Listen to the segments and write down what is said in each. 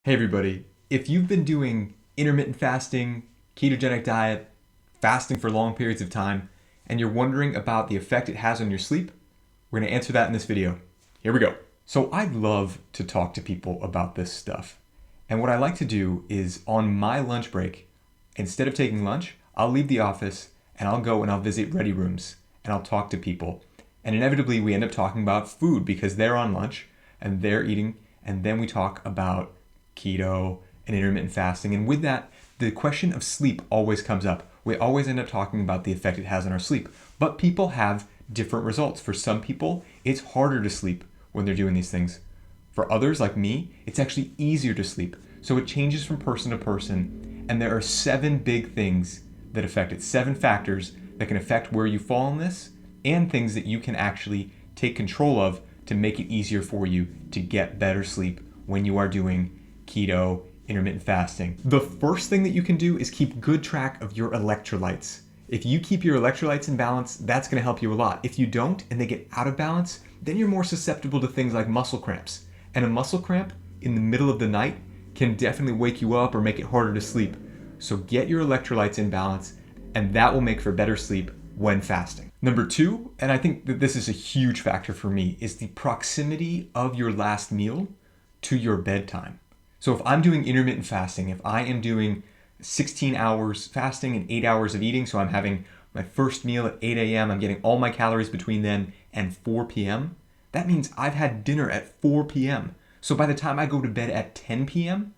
Hey everybody, if you've been doing intermittent fasting, ketogenic diet, fasting for long periods of time, and you're wondering about the effect it has on your sleep, we're going to answer that in this video. Here we go. So I love to talk to people about this stuff. And what I like to do is on my lunch break, instead of taking lunch, I'll leave the office and I'll go and I'll visit ready rooms and I'll talk to people. And inevitably we end up talking about food because they're on lunch and they're eating, and then we talk about keto and intermittent fasting. And with that, the question of sleep always comes up. We always end up talking about the effect it has on our sleep. But people have different results. For some people, it's harder to sleep when they're doing these things. For others, like me, it's actually easier to sleep. So it changes from person to person. And there are 7 big things that affect it. 7 factors that can affect where you fall in this, and things that you can actually take control of to make it easier for you to get better sleep when you are doing keto, intermittent fasting. The first thing that you can do is keep good track of your electrolytes. If you keep your electrolytes in balance, that's going to help you a lot. If you don't and they get out of balance, then you're more susceptible to things like muscle cramps. And a muscle cramp in the middle of the night can definitely wake you up or make it harder to sleep. So get your electrolytes in balance, and that will make for better sleep when fasting. Number 2, and I think that this is a huge factor for me, is the proximity of your last meal to your bedtime. So if I'm doing intermittent fasting, if I am doing 16 hours fasting and 8 hours of eating, so I'm having my first meal at 8 a.m., I'm getting all my calories between then and 4 p.m., that means I've had dinner at 4 p.m. So by the time I go to bed at 10 p.m.,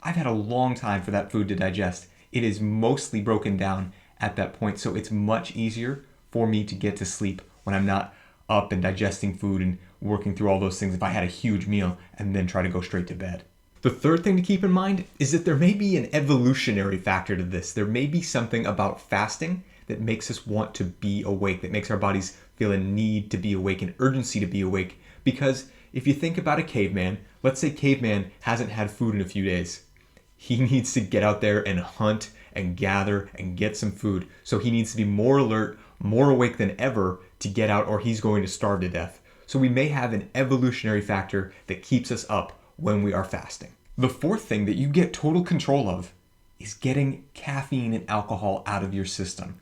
I've had a long time for that food to digest. It is mostly broken down at that point, so it's much easier for me to get to sleep when I'm not up and digesting food and working through all those things if I had a huge meal and then try to go straight to bed. The third thing to keep in mind is that there may be an evolutionary factor to this. There may be something about fasting that makes us want to be awake, that makes our bodies feel a need to be awake, an urgency to be awake. Because if you think about a caveman, let's say caveman hasn't had food in a few days. He needs to get out there and hunt and gather and get some food. So he needs to be more alert, more awake than ever to get out, or he's going to starve to death. So we may have an evolutionary factor that keeps us up when we are fasting. The fourth thing that you get total control of is getting caffeine and alcohol out of your system.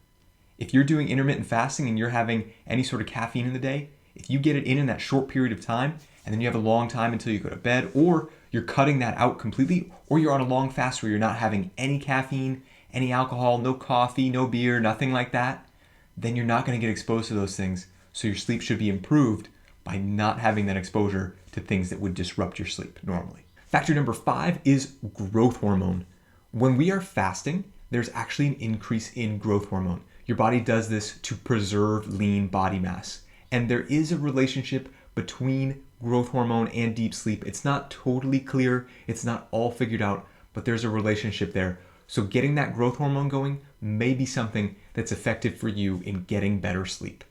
If you're doing intermittent fasting and you're having any sort of caffeine in the day, if you get it in that short period of time, and then you have a long time until you go to bed, or you're cutting that out completely, or you're on a long fast where you're not having any caffeine, any alcohol, no coffee, no beer, nothing like that, then you're not going to get exposed to those things. So your sleep should be improved by not having that exposure to things that would disrupt your sleep normally. Factor number 5 is growth hormone. When we are fasting, there's actually an increase in growth hormone. Your body does this to preserve lean body mass. And there is a relationship between growth hormone and deep sleep. It's not totally clear, it's not all figured out, but there's a relationship there. So getting that growth hormone going may be something that's effective for you in getting better sleep.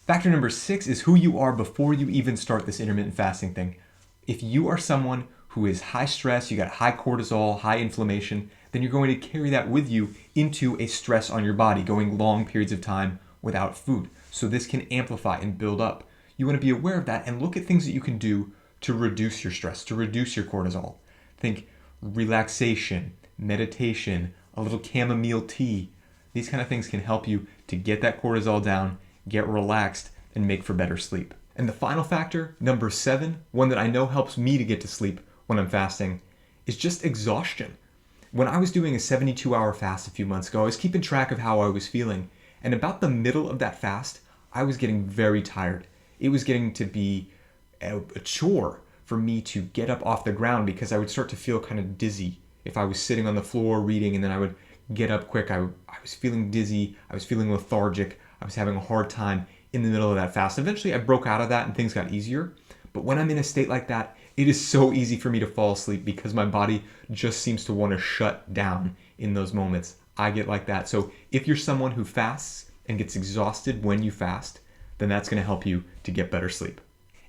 Factor number 6 is who you are before you even start this intermittent fasting thing. If you are someone who is high stress, you got high cortisol, high inflammation, then you're going to carry that with you into a stress on your body, going long periods of time without food. So this can amplify and build up. You want to be aware of that and look at things that you can do to reduce your stress, to reduce your cortisol. Think relaxation, meditation, a little chamomile tea. These kind of things can help you to get that cortisol down, get relaxed, and make for better sleep. And the final factor, number 7, one that I know helps me to get to sleep when I'm fasting, is just exhaustion. When I was doing a 72-hour fast a few months ago, I was keeping track of how I was feeling. And about the middle of that fast, I was getting very tired. It was getting to be a chore for me to get up off the ground because I would start to feel kind of dizzy if I was sitting on the floor reading, and then I would get up quick. I was feeling dizzy. I was feeling lethargic. I was having a hard time in the middle of that fast. Eventually, I broke out of that and things got easier. But when I'm in a state like that, it is so easy for me to fall asleep because my body just seems to want to shut down in those moments. I get like that. So if you're someone who fasts and gets exhausted when you fast, then that's going to help you to get better sleep.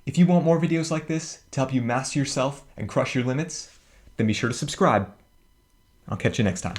If you want more videos like this to help you master yourself and crush your limits, then be sure to subscribe. I'll catch you next time.